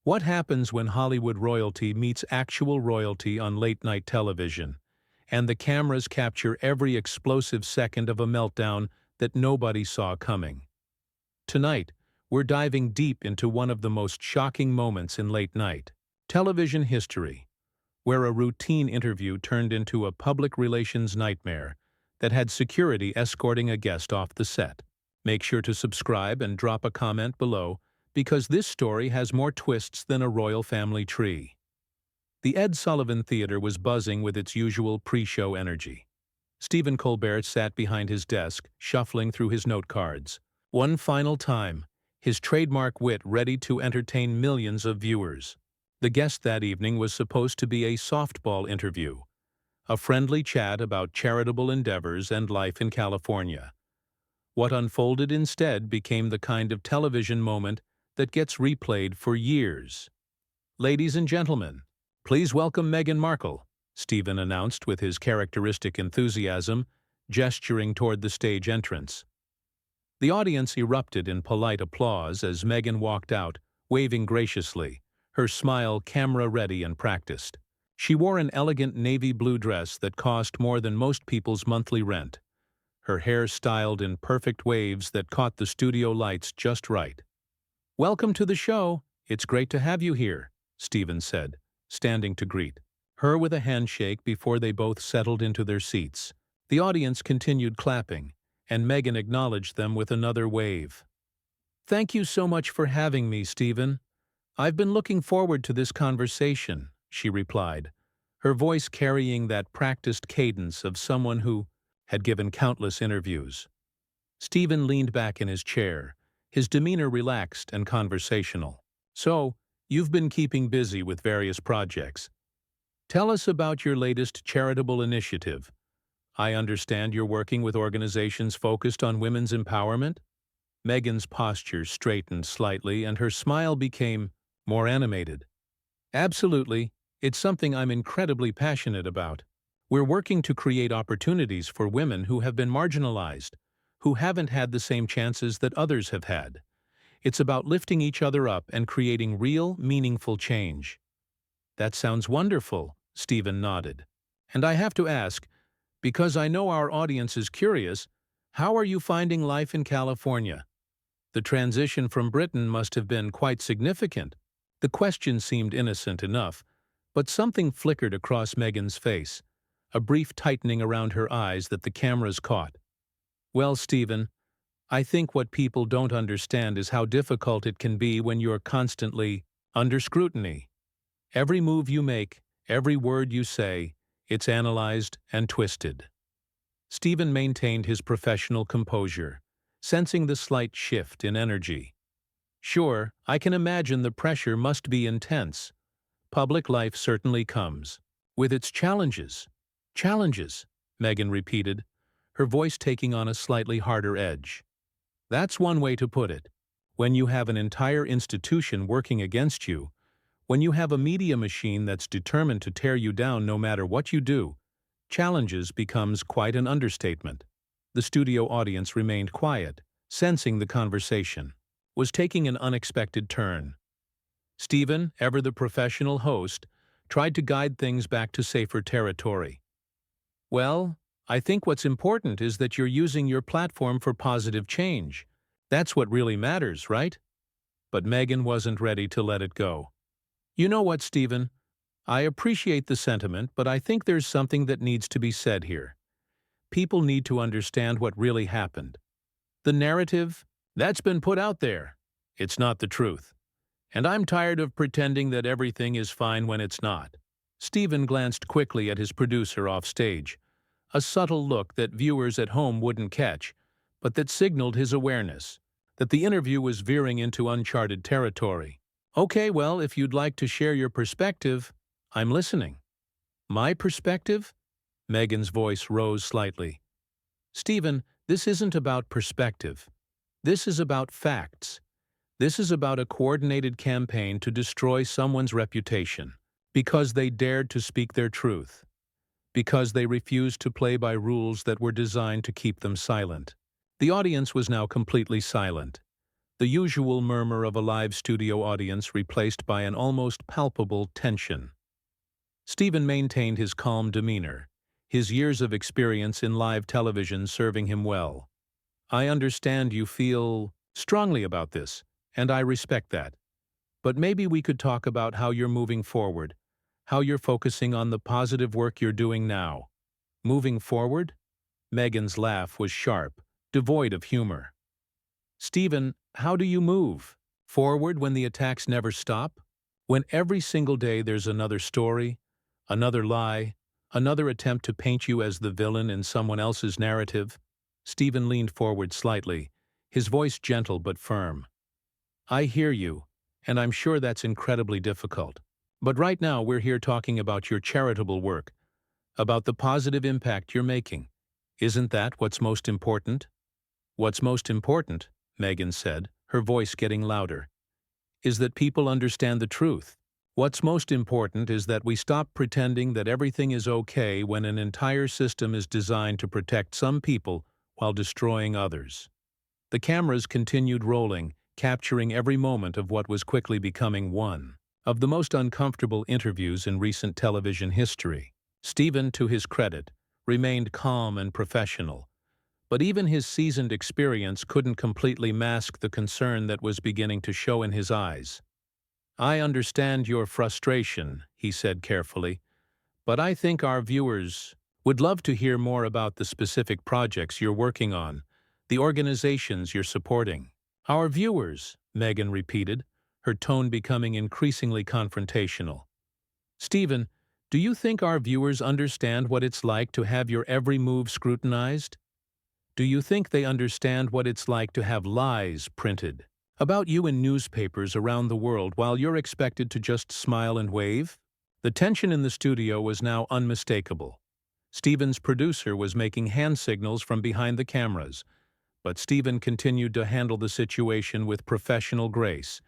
What happens when Hollywood royalty meets actual royalty on late-night television, and the cameras capture every explosive second of a meltdown that nobody saw coming? Tonight, we're diving deep into one of the most shocking moments in late-night television history, where a routine interview turned into a public relations nightmare that had security escorting a guest off the set. Make sure to subscribe and drop a comment below, because this story has more twists than a royal family tree. The Ed Sullivan Theater was buzzing with its usual pre-show energy. Stephen Colbert sat behind his desk, shuffling through his note cards. One final time, his trademark wit ready to entertain millions of viewers. The guest that evening was supposed to be a softball interview, a friendly chat about charitable endeavors and life in California. What unfolded instead became the kind of television moment that gets replayed for years. "Ladies and gentlemen, please welcome Meghan Markle," Stephen announced with his characteristic enthusiasm, gesturing toward the stage entrance. The audience erupted in polite applause as Meghan walked out, waving graciously, her smile camera-ready and practiced. She wore an elegant navy blue dress that cost more than most people's monthly rent, her hair styled in perfect waves that caught the studio lights just right. "Welcome to the show. It's great to have you here," Stephen said, standing to greet her with a handshake before they both settled into their seats. The audience continued clapping, and Meghan acknowledged them with another wave. "Thank you so much for having me, Stephen. I've been looking forward to this conversation," she replied, her voice carrying that practiced cadence of someone who had given countless interviews. Stephen leaned back in his chair, his demeanor relaxed and conversational. "So, you've been keeping busy with various projects. Tell us about your latest charitable initiative. I understand you're working with organizations focused on women's empowerment?" Meghan's posture straightened slightly and her smile became more animated. "Absolutely. It's something I'm incredibly passionate about. We're working to create opportunities for women who have been marginalized, who haven't had the same chances that others have had. It's about lifting each other up and creating real, meaningful change." "That sounds wonderful," Stephen nodded. "And I have to ask, because I know our audience is curious, how are you finding life in California? The transition from Britain must have been quite significant." The question seemed innocent enough, but something flickered across Meghan's face, a brief tightening around her eyes that the cameras caught. "Well, Stephen, I think what people don't understand is how difficult it can be when you're constantly under scrutiny. Every move you make, every word you say, it's analyzed and twisted." Stephen maintained his professional composure, sensing the slight shift in energy. "Sure, I can imagine the pressure must be intense. Public life certainly comes with its challenges." "Challenges," Meghan repeated, her voice taking on a slightly harder edge. "That's one way to put it. When you have an entire institution working against you, when you have a media machine that's determined to tear you down no matter what you do, challenges becomes quite an understatement." The studio audience remained quiet, sensing the conversation was taking an unexpected turn. Stephen, ever the professional host, tried to guide things back to safer territory. "Well, I think what's important is that you're using your platform for positive change. That's what really matters, right?" But Meghan wasn't ready to let it go. "You know what, Stephen? I appreciate the sentiment, but I think there's something that needs to be said here. People need to understand what really happened. The narrative that's been put out there, it's not the truth. And I'm tired of pretending that everything is fine when it's not." Stephen glanced quickly at his producer off stage, a subtle look that viewers at home wouldn't catch, but that signaled his awareness that the interview was veering into uncharted territory. "Okay, well, if you'd like to share your perspective, I'm listening." "My perspective?" Meghan's voice rose slightly. "Stephen, this isn't about perspective. This is about facts. This is about a coordinated campaign to destroy someone's reputation because they dared to speak their truth, because they refused to play by rules that were designed to keep them silent." The audience was now completely silent, the usual murmur of a live studio audience replaced by an almost palpable tension. Stephen maintained his calm demeanor, his years of experience in live television serving him well. "I understand you feel strongly about this, and I respect that. But maybe we could talk about how you're moving forward, how you're focusing on the positive work you're doing now." "Moving forward?" Meghan's laugh was sharp, devoid of humor. "Stephen, how do you move? Forward when the attacks never stop? When every single day there's another story, another lie, another attempt to paint you as the villain in someone else's narrative?" Stephen leaned forward slightly, his voice gentle but firm. "I hear you, and I'm sure that's incredibly difficult. But right now we're here talking about your charitable work, about the positive impact you're making. Isn't that what's most important?" "What's most important," Meghan said, her voice getting louder, "is that people understand the truth. What's most important is that we stop pretending that everything is okay when an entire system is designed to protect some people while destroying others." The cameras continued rolling, capturing every moment of what was quickly becoming one of the most uncomfortable interviews in recent television history. Stephen, to his credit, remained calm and professional, but even his seasoned experience couldn't completely mask the concern that was beginning to show in his eyes. "I understand your frustration," he said carefully, "but I think our viewers would love to hear more about the specific projects you're working on, the organizations you're supporting." "Our viewers," Meghan repeated, her tone becoming increasingly confrontational. "Stephen, do you think our viewers understand what it's like to have your every move scrutinized? Do you think they understand what it's like to have lies printed about you in newspapers around the world while you're expected to just smile and wave?" The tension in the studio was now unmistakable. Stephen's producer was making hand signals from behind the cameras, but Stephen continued to handle the situation with professional grace,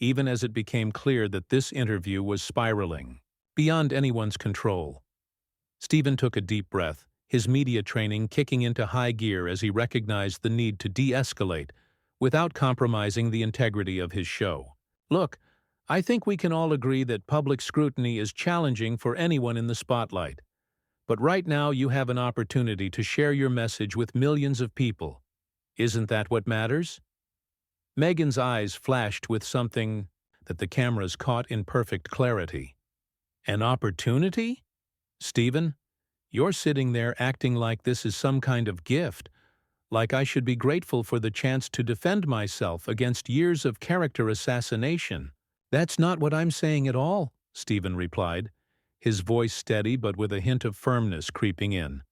even as it became clear that this interview was spiraling beyond anyone's control. Stephen took a deep breath, his media training kicking into high gear as he recognized the need to de-escalate without compromising the integrity of his show. "Look, I think we can all agree that public scrutiny is challenging for anyone in the spotlight. But right now you have an opportunity to share your message with millions of people. Isn't that what matters?" Meghan's eyes flashed with something that the cameras caught in perfect clarity. "An opportunity? Stephen, you're sitting there acting like this is some kind of gift, like I should be grateful for the chance to defend myself against years of character assassination." "That's not what I'm saying at all," Stephen replied, his voice steady but with a hint of firmness creeping in.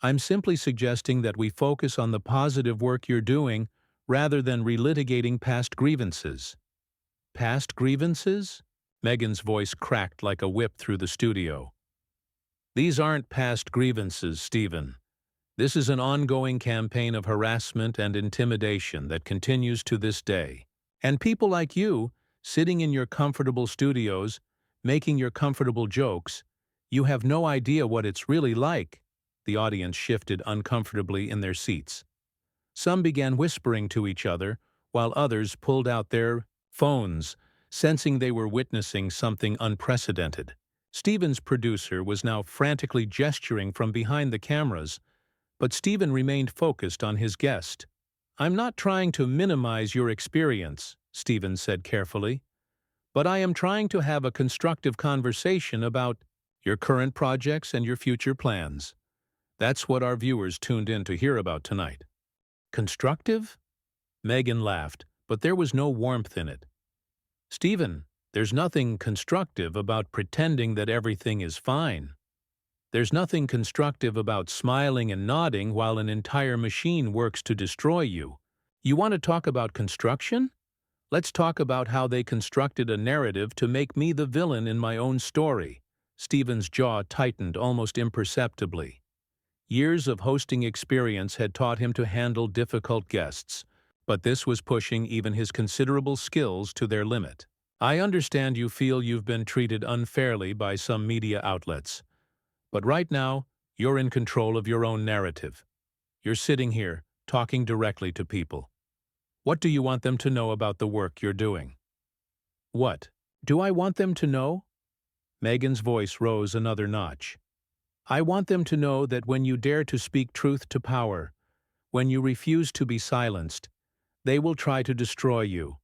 "I'm simply suggesting that we focus on the positive work you're doing rather than relitigating past grievances." "Past grievances?" Meghan's voice cracked like a whip through the studio. "These aren't past grievances, Stephen. This is an ongoing campaign of harassment and intimidation that continues to this day. And people like you, sitting in your comfortable studios, making your comfortable jokes, you have no idea what it's really like." The audience shifted uncomfortably in their seats. Some began whispering to each other, while others pulled out their phones, sensing they were witnessing something unprecedented. Stephen's producer was now frantically gesturing from behind the cameras, but Stephen remained focused on his guest. "I'm not trying to minimize your experience," Stephen said carefully, "but I am trying to have a constructive conversation about your current projects and your future plans. That's what our viewers tuned in to hear about tonight." "Constructive?" Meghan laughed, but there was no warmth in it. "Stephen, there's nothing constructive about pretending that everything is fine. There's nothing constructive about smiling and nodding while an entire machine works to destroy you. You want to talk about construction? Let's talk about how they constructed a narrative to make me the villain in my own story." Stephen's jaw tightened almost imperceptibly. Years of hosting experience had taught him to handle difficult guests, but this was pushing even his considerable skills to their limit. "I understand you feel you've been treated unfairly by some media outlets. But right now, you're in control of your own narrative. You're sitting here, talking directly to people. What do you want them to know about the work you're doing? What? Do I want them to know? Meghan's voice rose another notch. I want them to know that when you dare to speak truth to power, when you refuse to be silenced, they will try to destroy you.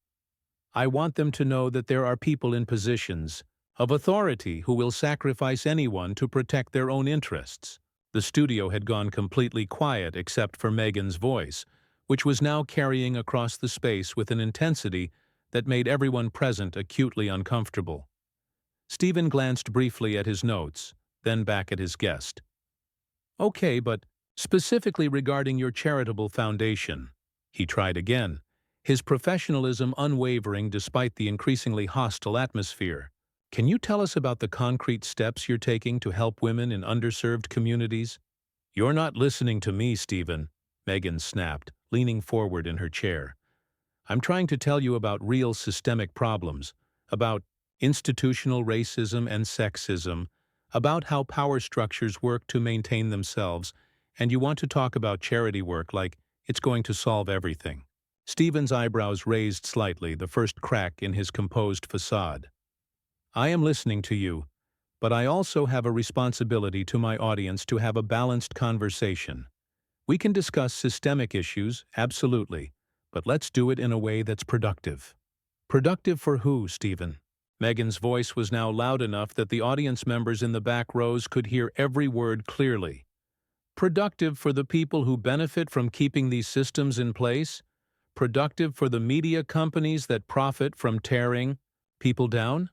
I want them to know that there are people in positions of authority who will sacrifice anyone to protect their own interests. The studio had gone completely quiet except for Meghan's voice, which was now carrying across the space with an intensity that made everyone present acutely uncomfortable. Stephen glanced briefly at his notes, then back at his guest. Okay, but specifically regarding your charitable foundation. He tried again, his professionalism unwavering despite the increasingly hostile atmosphere. Can you tell us about the concrete steps you're taking to help women in underserved communities? You're not listening to me, Stephen, Meghan snapped, leaning forward in her chair. I'm trying to tell you about real systemic problems, about institutional racism and sexism, about how power structures work to maintain themselves, and you want to talk about charity work like it's going to solve everything. Stephen's eyebrows raised slightly, the first crack in his composed facade. I am listening to you, but I also have a responsibility to my audience to have a balanced conversation. We can discuss systemic issues, absolutely, but let's do it in a way that's productive. Productive for who, Stephen? Meghan's voice was now loud enough that the audience members in the back rows could hear every word clearly. Productive for the people who benefit from keeping these systems in place? Productive for the media companies that profit from tearing people down?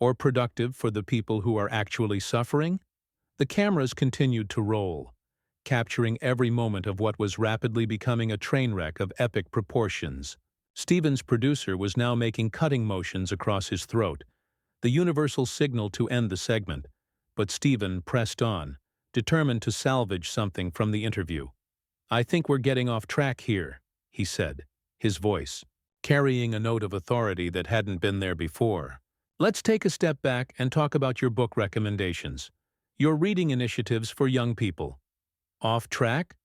Or productive for the people who are actually suffering? The cameras continued to roll, capturing every moment of what was rapidly becoming a train wreck of epic proportions. Stephen's producer was now making cutting motions across his throat, the universal signal to end the segment, but Stephen pressed on, determined to salvage something from the interview. I think we're getting off track here, he said, his voice carrying a note of authority that hadn't been there before. Let's take a step back and talk about your book recommendations, your reading initiatives for young people. Off track?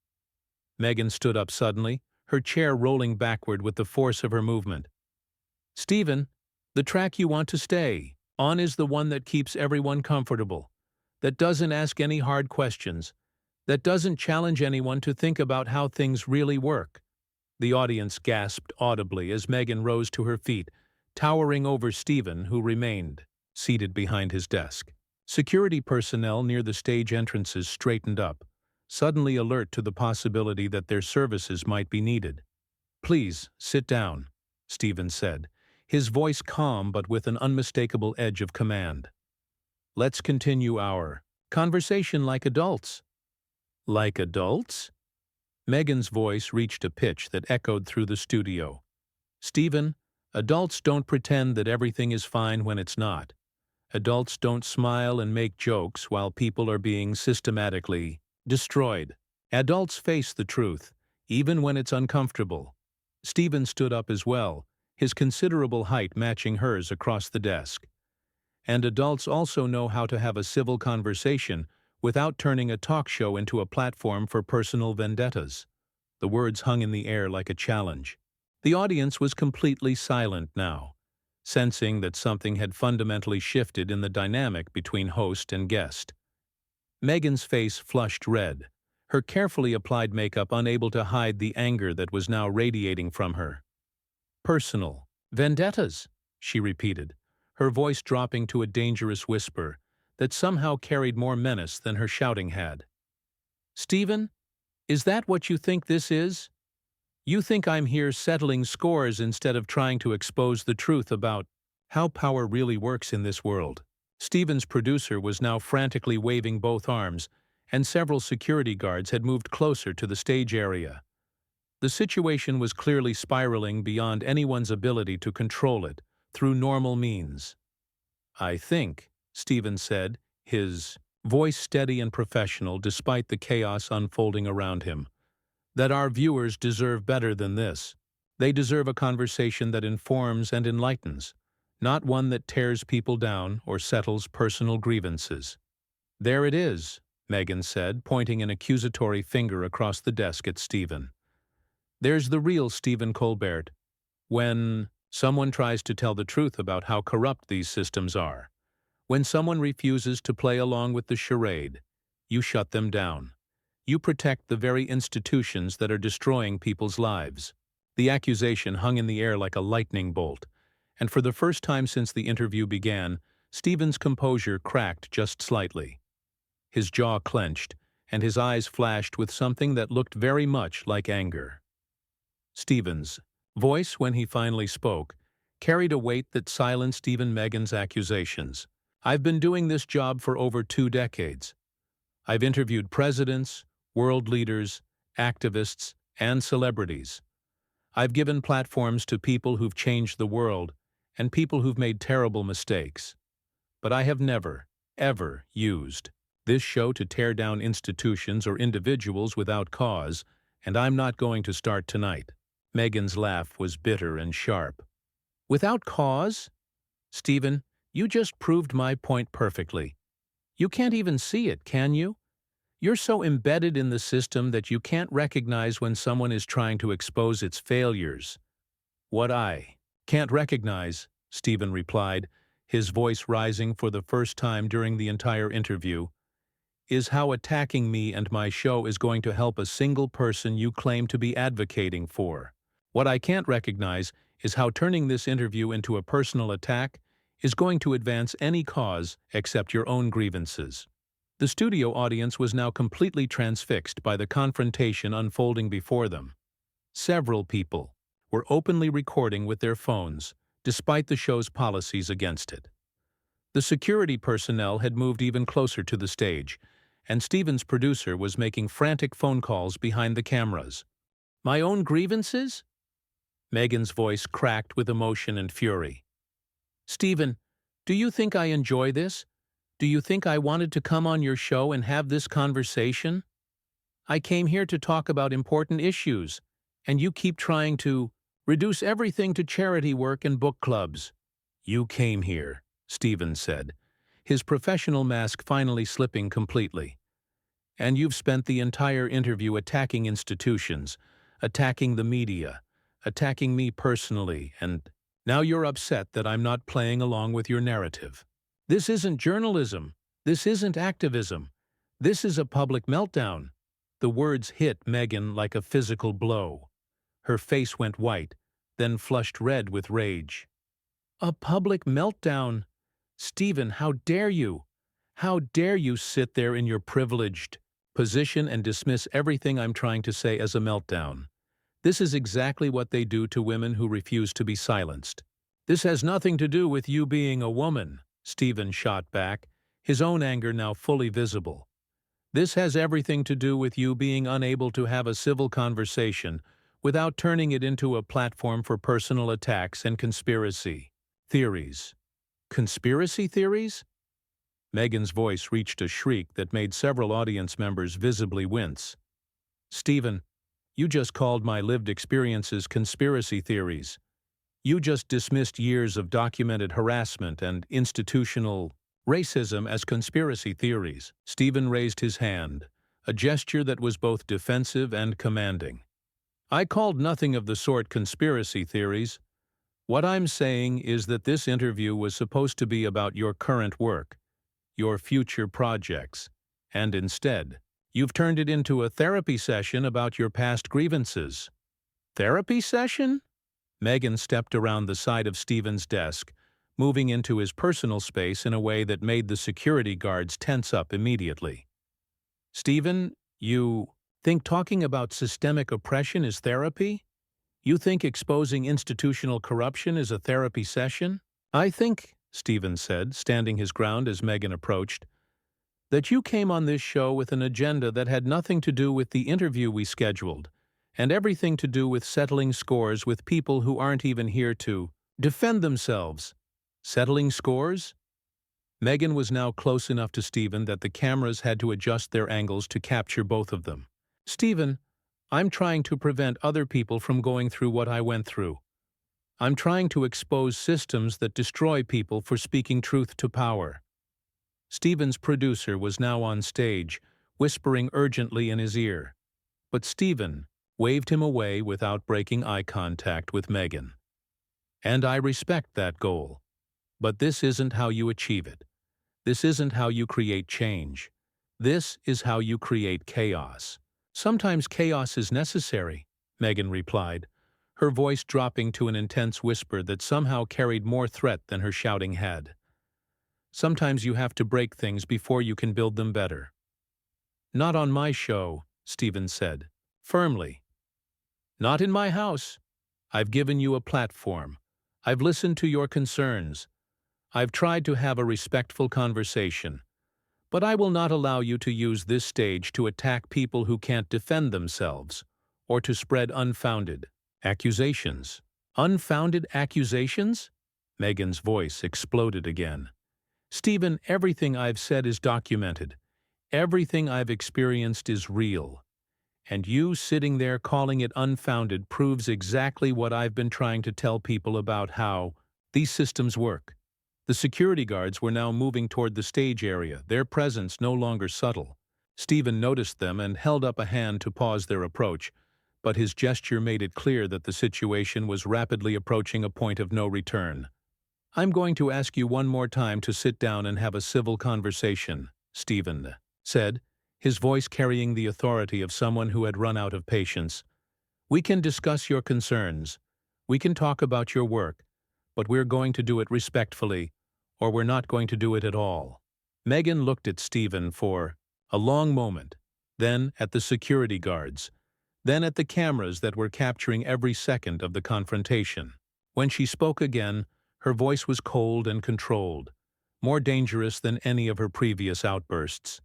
Meghan stood up suddenly, her chair rolling backward with the force of her movement. Stephen, the track you want to stay on is the one that keeps everyone comfortable, that doesn't ask any hard questions, that doesn't challenge anyone to think about how things really work. The audience gasped audibly as Meghan rose to her feet, towering over Stephen, who remained seated behind his desk. Security personnel near the stage entrances straightened up, suddenly alert to the possibility that their services might be needed. Please, sit down, Stephen said, his voice calm but with an unmistakable edge of command. Let's continue our conversation like adults. Like adults? Meghan's voice reached a pitch that echoed through the studio. Stephen, adults don't pretend that everything is fine when it's not. Adults don't smile and make jokes while people are being systematically destroyed. Adults face the truth, even when it's uncomfortable. Stephen stood up as well, his considerable height matching hers across the desk. And adults also know how to have a civil conversation without turning a talk show into a platform for personal vendettas. The words hung in the air like a challenge. The audience was completely silent now, sensing that something had fundamentally shifted in the dynamic between host and guest. Meghan's face flushed red, her carefully applied makeup unable to hide the anger that was now radiating from her. Personal vendettas, she repeated, her voice dropping to a dangerous whisper that somehow carried more menace than her shouting had. Stephen, is that what you think this is? You think I'm here settling scores instead of trying to expose the truth about how power really works in this world? Stephen's producer was now frantically waving both arms, and several security guards had moved closer to the stage area. The situation was clearly spiraling beyond anyone's ability to control it through normal means. I think, Stephen said, his voice steady and professional despite the chaos unfolding around him, that our viewers deserve better than this. They deserve a conversation that informs and enlightens, not one that tears people down or settles personal grievances. There it is, Meghan said, pointing an accusatory finger across the desk at Stephen. There's the real Stephen Colbert, When someone tries to tell the truth about how corrupt these systems are, when someone refuses to play along with the charade, you shut them down. You protect the very institutions that are destroying people's lives. The accusation hung in the air like a lightning bolt, and for the first time since the interview began, Stephen's composure cracked just slightly. His jaw clenched, and his eyes flashed with something that looked very much like anger. Stephen's voice, when he finally spoke, carried a weight that silenced even Meghan's accusations. I've been doing this job for over 2 decades. I've interviewed presidents, world leaders, activists, and celebrities. I've given platforms to people who've changed the world and people who've made terrible mistakes. But I have never, ever used this show to tear down institutions or individuals without cause, and I'm not going to start tonight. Meghan's laugh was bitter and sharp. Without cause? Stephen, you just proved my point perfectly. You can't even see it, can you? You're so embedded in the system that you can't recognize when someone is trying to expose its failures. What I can't recognize, Stephen replied, his voice rising for the first time during the entire interview, is how attacking me and my show is going to help a single person you claim to be advocating for. What I can't recognize is how turning this interview into a personal attack is going to advance any cause except your own grievances. The studio audience was now completely transfixed by the confrontation unfolding before them. Several people were openly recording with their phones, despite the show's policies against it. The security personnel had moved even closer to the stage, and Stephen's producer was making frantic phone calls behind the cameras. My own grievances? Meghan's voice cracked with emotion and fury. Stephen, do you think I enjoy this? Do you think I wanted to come on your show and have this conversation? I came here to talk about important issues, and you keep trying to reduce everything to charity work and book clubs. You came here, Stephen said, his professional mask finally slipping completely. And you've spent the entire interview attacking institutions, attacking the media, attacking me personally, and now you're upset that I'm not playing along with your narrative. This isn't journalism. This isn't activism. This is a public meltdown. The words hit Meghan like a physical blow. Her face went white, then flushed red with rage. A public meltdown? Stephen, how dare you? How dare you sit there in your privileged position and dismiss everything I'm trying to say as a meltdown? This is exactly what they do to women who refuse to be silenced. This has nothing to do with you being a woman, Stephen shot back, his own anger now fully visible. This has everything to do with you being unable to have a civil conversation without turning it into a platform for personal attacks and conspiracy theories. Conspiracy theories? Meghan's voice reached a shriek that made several audience members visibly wince. Stephen, you just called my lived experiences conspiracy theories. You just dismissed years of documented harassment and institutional racism as conspiracy theories. Stephen raised his hand, a gesture that was both defensive and commanding. I called nothing of the sort conspiracy theories. What I'm saying is that this interview was supposed to be about your current work, your future projects, and instead, you've turned it into a therapy session about your past grievances. Therapy session? Meghan stepped around the side of Stephen's desk, moving into his personal space in a way that made the security guards tense up immediately. Stephen, you think talking about systemic oppression is therapy? You think exposing institutional corruption is a therapy session? I think, Stephen said, standing his ground as Meghan approached, that you came on this show with an agenda that had nothing to do with the interview we scheduled, and everything to do with settling scores with people who aren't even here to defend themselves. Settling scores? Meghan was now close enough to Stephen that the cameras had to adjust their angles to capture both of them. Stephen, I'm trying to prevent other people from going through what I went through. I'm trying to expose systems that destroy people for speaking truth to power. Stephen's producer was now on stage, whispering urgently in his ear. But Stephen waved him away without breaking eye contact with Meghan. And I respect that goal. But this isn't how you achieve it. This isn't how you create change. This is how you create chaos. Sometimes chaos is necessary, Meghan replied, her voice dropping to an intense whisper that somehow carried more threat than her shouting had. Sometimes you have to break things before you can build them better. Not on my show, Stephen said, firmly. Not in my house. I've given you a platform. I've listened to your concerns. I've tried to have a respectful conversation. But I will not allow you to use this stage to attack people who can't defend themselves, or to spread unfounded accusations. Unfounded accusations? Meghan's voice exploded again. Stephen, everything I've said is documented. Everything I've experienced is real. And you sitting there calling it unfounded proves exactly what I've been trying to tell people about how these systems work. The security guards were now moving toward the stage area, their presence no longer subtle. Stephen noticed them and held up a hand to pause their approach, but his gesture made it clear that the situation was rapidly approaching a point of no return. I'm going to ask you one more time to sit down and have a civil conversation, Stephen said, his voice carrying the authority of someone who had run out of patience. We can discuss your concerns. We can talk about your work, but we're going to do it respectfully, or we're not going to do it at all. Meghan looked at Stephen for a long moment, then at the security guards, then at the cameras that were capturing every second of the confrontation. When she spoke again, her voice was cold and controlled, more dangerous than any of her previous outbursts.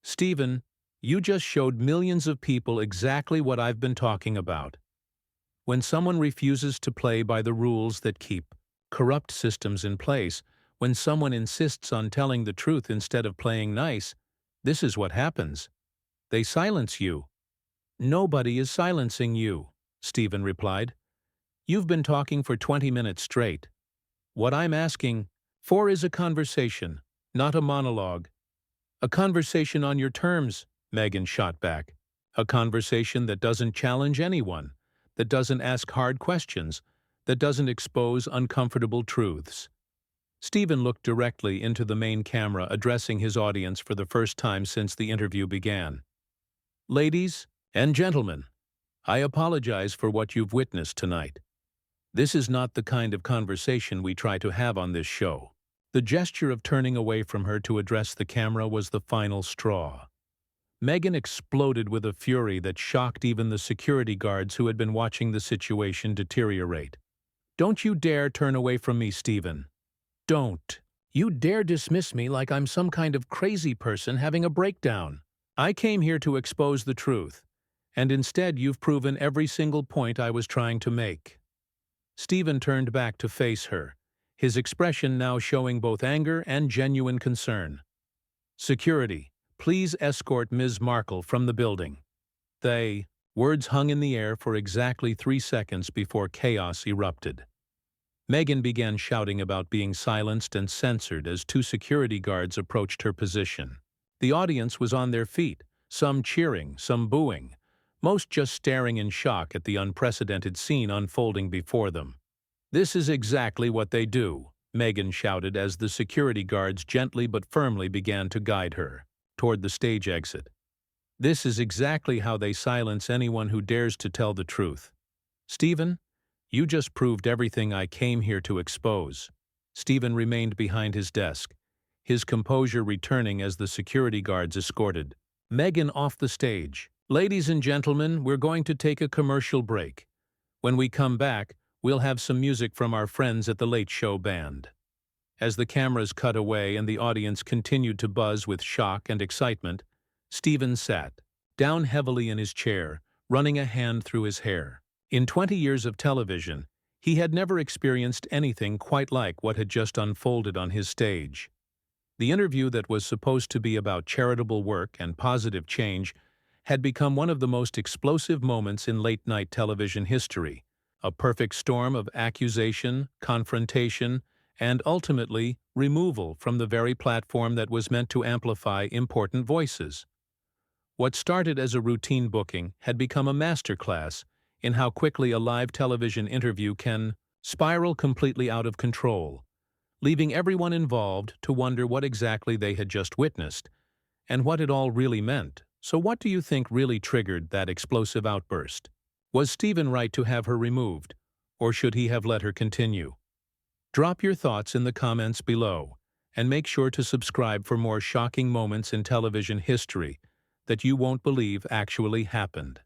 Stephen, you just showed millions of people exactly what I've been talking about. When someone refuses to play by the rules that keep corrupt systems in place, when someone insists on telling the truth instead of playing nice, this is what happens. They silence you. Nobody is silencing you, Stephen replied. You've been talking for 20 minutes straight. What I'm asking for is a conversation, not a monologue. A conversation on your terms, Meghan shot back. A conversation that doesn't challenge anyone, that doesn't ask hard questions, that doesn't expose uncomfortable truths. Stephen looked directly into the main camera, addressing his audience for the first time since the interview began. Ladies and gentlemen, I apologize for what you've witnessed tonight. This is not the kind of conversation we try to have on this show. The gesture of turning away from her to address the camera was the final straw. Meghan exploded with a fury that shocked even the security guards who had been watching the situation deteriorate. Don't you dare turn away from me, Stephen. Don't. You dare dismiss me like I'm some kind of crazy person having a breakdown. I came here to expose the truth, and instead you've proven every single point I was trying to make. Stephen turned back to face her, his expression now showing both anger and genuine concern. Security, please escort Ms. Markle from the building. Words hung in the air for exactly 3 seconds before chaos erupted. Meghan began shouting about being silenced and censored as 2 security guards approached her position. The audience was on their feet, some cheering, some booing, most just staring in shock at the unprecedented scene unfolding before them. This is exactly what they do, Meghan shouted as the security guards gently but firmly began to guide her toward the stage exit. This is exactly how they silence anyone who dares to tell the truth. Stephen, you just proved everything I came here to expose. Stephen remained behind his desk, his composure returning as the security guards escorted Meghan off the stage. Ladies and gentlemen, we're going to take a commercial break. When we come back, we'll have some music from our friends at the Late Show Band. As the cameras cut away and the audience continued to buzz with shock and excitement, Stephen sat down heavily in his chair, running a hand through his hair. In 20 years of television, he had never experienced anything quite like what had just unfolded on his stage. The interview that was supposed to be about charitable work and positive change had become one of the most explosive moments in late-night television history, a perfect storm of accusation, confrontation, and ultimately removal from the very platform that was meant to amplify important voices. What started as a routine booking had become a masterclass in how quickly a live television interview can spiral completely out of control, leaving everyone involved to wonder what exactly they had just witnessed and what it all really meant. So what do you think really triggered that explosive outburst? Was Stephen right to have her removed, or should he have let her continue? Drop your thoughts in the comments below, and make sure to subscribe for more shocking moments in television history that you won't believe actually happened.